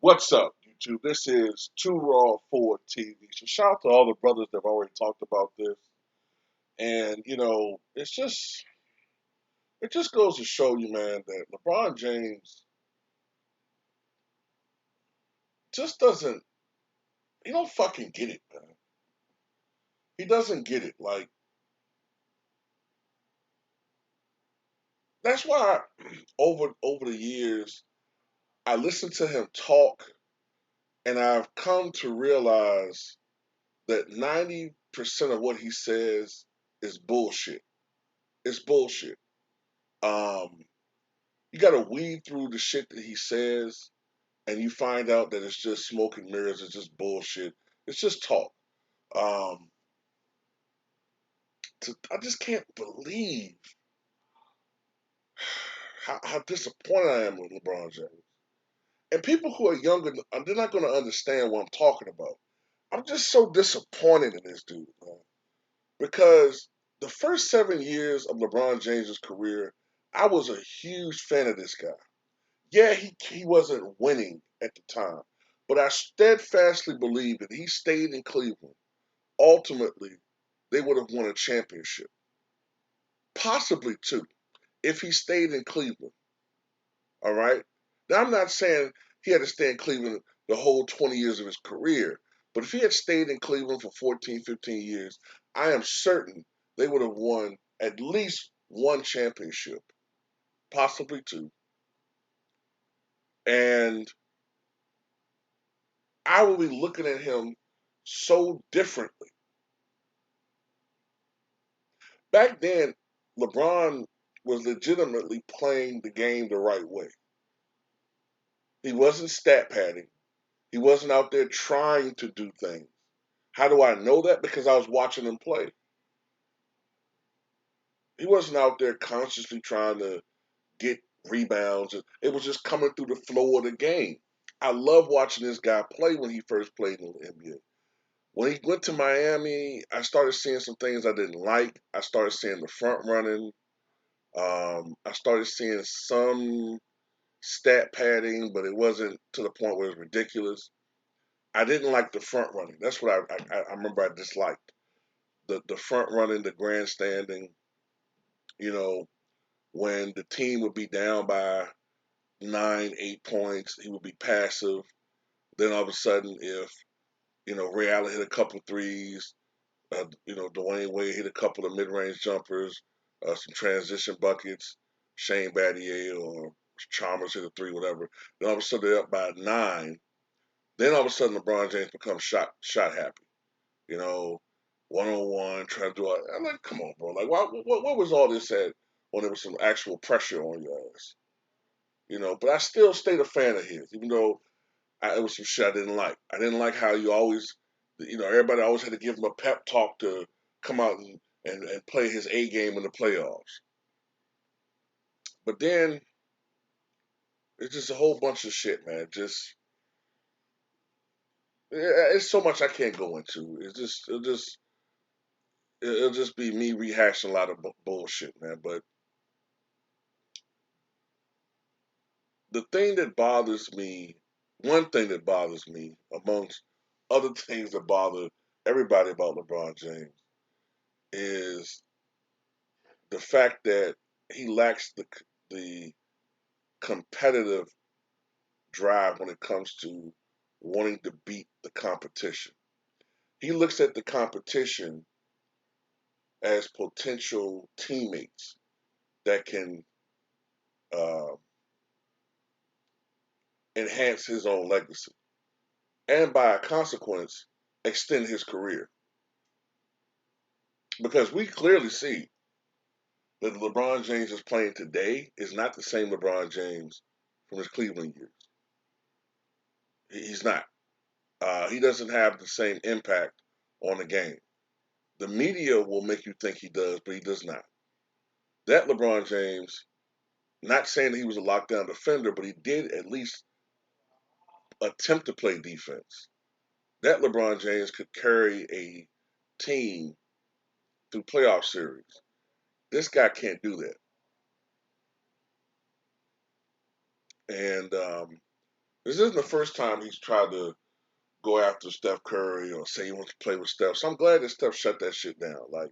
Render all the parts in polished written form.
What's up, YouTube? This is Too Raw for TV. So shout out to all the brothers that have already talked about this. And it just goes to show you, man, that LeBron James just doesn't he don't fucking get it, man. He doesn't get it. Like that's why over the years I listen to him talk and I've come to realize that 90% of what he says is bullshit. It's bullshit. Um you got to weed through the shit that he says, and you find out that it's just smoke and mirrors. It's just bullshit. It's just talk. Um, I just can't believe how disappointed I am with LeBron James. And people who are younger, they're not going to understand what I'm talking about. I'm just so disappointed in this dude, man. Because the first 7 years of LeBron James's career, I was a huge fan of this guy. Yeah, he wasn't winning at the time, but I steadfastly believe that he stayed in Cleveland. Ultimately, they would have won a championship, possibly two, if he stayed in Cleveland. All right. Now I'm not saying he had to stay in Cleveland the whole 20 years of his career, but if he had stayed in Cleveland for 14, 15 years, I am certain they would have won at least one championship, possibly two. And I will be looking at him so differently. Back then, LeBron was legitimately playing the game the right way. He wasn't stat padding. He wasn't out there trying to do things. How do I know that? Because I was watching him play. He wasn't out there consciously trying to get rebounds. It was just coming through the flow of the game. I love watching this guy play when he first played in the NBA. When he went to Miami, I started seeing some things I didn't like. I started seeing the front running. I started seeing some stat padding, but it wasn't to the point where it was ridiculous. I didn't like the front running. That's what I remember I disliked. The front running, the grandstanding, you know, when the team would be down by 9, 8 points, he would be passive. Then all of a sudden, if, Ray Allen hit a couple threes, Dwayne Wade hit a couple of mid range jumpers, some transition buckets, Shane Battier or Chalmers hit a three, whatever. Then all of a sudden they're up by 9. Then all of a sudden LeBron James becomes shot happy. You know, 1-on-1, trying to do it. I'm like, come on, bro. Like, what was all this at when there was some actual pressure on your ass? But I still stayed a fan of his, even though it was some shit I didn't like. I didn't like how you always, everybody always had to give him a pep talk to come out and play his A game in the playoffs. But then it's just a whole bunch of shit, man. Just it's so much I can't go into. It'll just be me rehashing a lot of bullshit, man. But the thing that bothers me, one thing that bothers me, amongst other things that bother everybody about LeBron James, is the fact that he lacks the competitive drive when it comes to wanting to beat the competition. He looks at the competition as potential teammates that can uh, enhance his own legacy and, by consequence, extend his career. Because we clearly see that LeBron James is playing today is not the same LeBron James from his Cleveland years. He's not. He doesn't have the same impact on the game. The media will make you think he does, but he does not. That LeBron James, not saying that he was a lockdown defender, but he did at least attempt to play defense. That LeBron James could carry a team through playoff series. This guy can't do that. And This isn't the first time he's tried to go after Steph Curry or say he wants to play with Steph. So I'm glad that Steph shut that shit down. Like,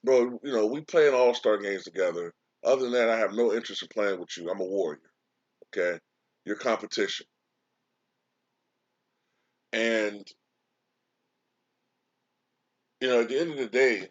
bro, we playing All-Star games together. Other than that, I have no interest in playing with you. I'm a warrior. Okay, your competition. And at the end of the day,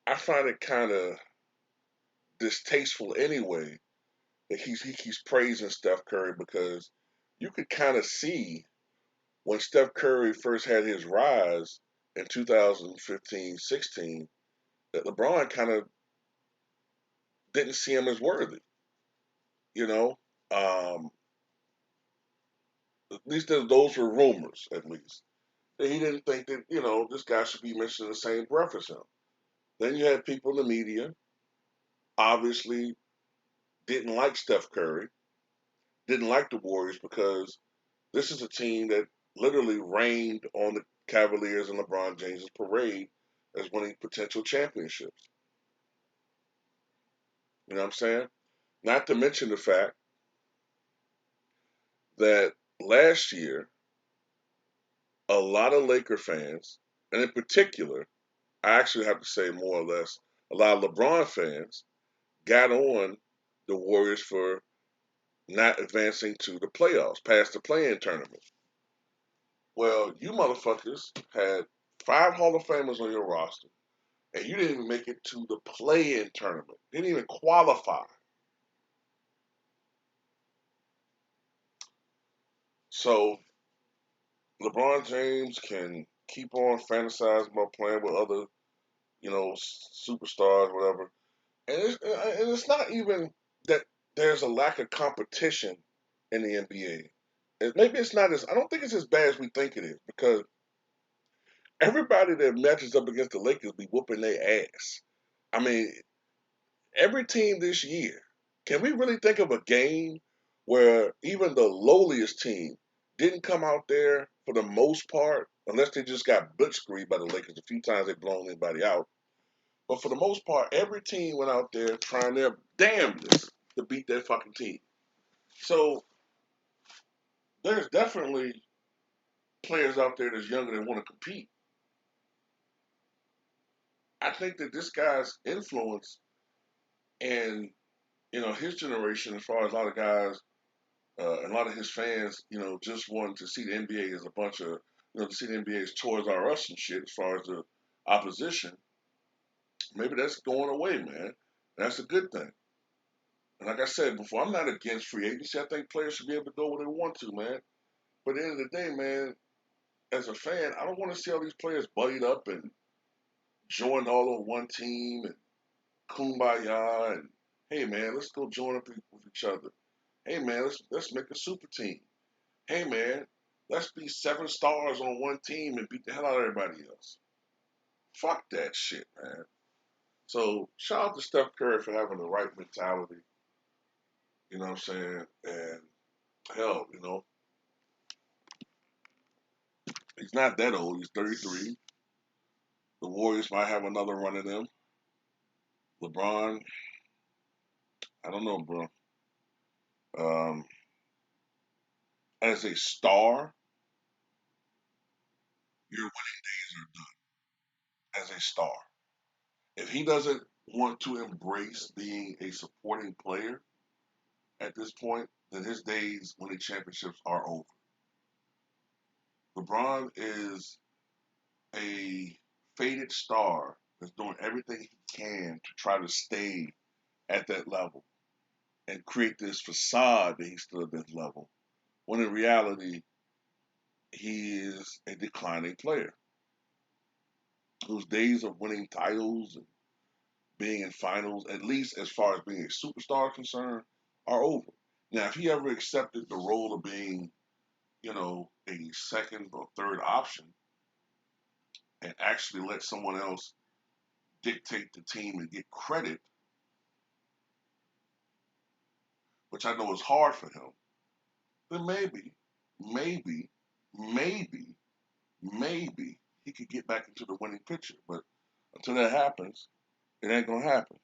I find it kind of distasteful anyway that he keeps praising Steph Curry because you could kind of see when Steph Curry first had his rise in 2015-16 that LeBron kind of didn't see him as worthy. You know, um, at least those were rumors. At least that he didn't think that this guy should be mentioned in the same breath as him. Then you had people in the media obviously didn't like Steph Curry, didn't like the Warriors because this is a team that literally rained on the Cavaliers and LeBron James' parade as winning potential championships. You know what I'm saying? Not to mention the fact that last year, a lot of Laker fans, and in particular, I actually have to say more or less, a lot of LeBron fans got on the Warriors for not advancing to the playoffs, past the play-in tournament. Well, you motherfuckers had 5 Hall of Famers on your roster, and you didn't even make it to the play-in tournament. Didn't even qualify. So LeBron James can keep on fantasizing about playing with other, superstars, whatever. And it's not even that there's a lack of competition in the NBA. Maybe it's not as I don't think it's as bad as we think it is because everybody that matches up against the Lakers be whooping their ass. I mean, every team this year. Can we really think of a game where even the lowliest team didn't come out there for the most part, unless they just got blitzkrieg by the Lakers a few times they've blown anybody out. But for the most part, every team went out there trying their damnedest to beat that fucking team. So there's definitely players out there that's younger that want to compete. I think that this guy's influence and his generation, as far as a lot of guys and a lot of his fans, just wanting to see the NBA as a bunch of, to see the NBA as Toys R Us and shit, as far as the opposition. Maybe that's going away, man. That's a good thing. And like I said before, I'm not against free agency. I think players should be able to go where they want to, man. But at the end of the day, man, as a fan, I don't want to see all these players buddied up and joined all on one team and kumbaya and hey man, let's go join up with each other. Hey man, let's make a super team. Hey man, let's be 7 stars on one team and beat the hell out of everybody else. Fuck that shit, man. So shout out to Steph Curry for having the right mentality. You know what I'm saying? And hell, he's not that old. He's 33. The Warriors might have another run in them. LeBron, I don't know, bro. Um, as a star, your winning days are done. As a star, if he doesn't want to embrace being a supporting player at this point, then his days winning championships are over. LeBron is a faded star that's doing everything he can to try to stay at that level and create this facade that he's still at this level. When in reality, he is a declining player whose days of winning titles and being in finals, at least as far as being a superstar is concerned, are over. Now, if he ever accepted the role of being, a second or third option and actually let someone else dictate the team and get credit, which I know is hard for him, then maybe, maybe, maybe he could get back into the winning picture. But until that happens, it ain't gonna happen.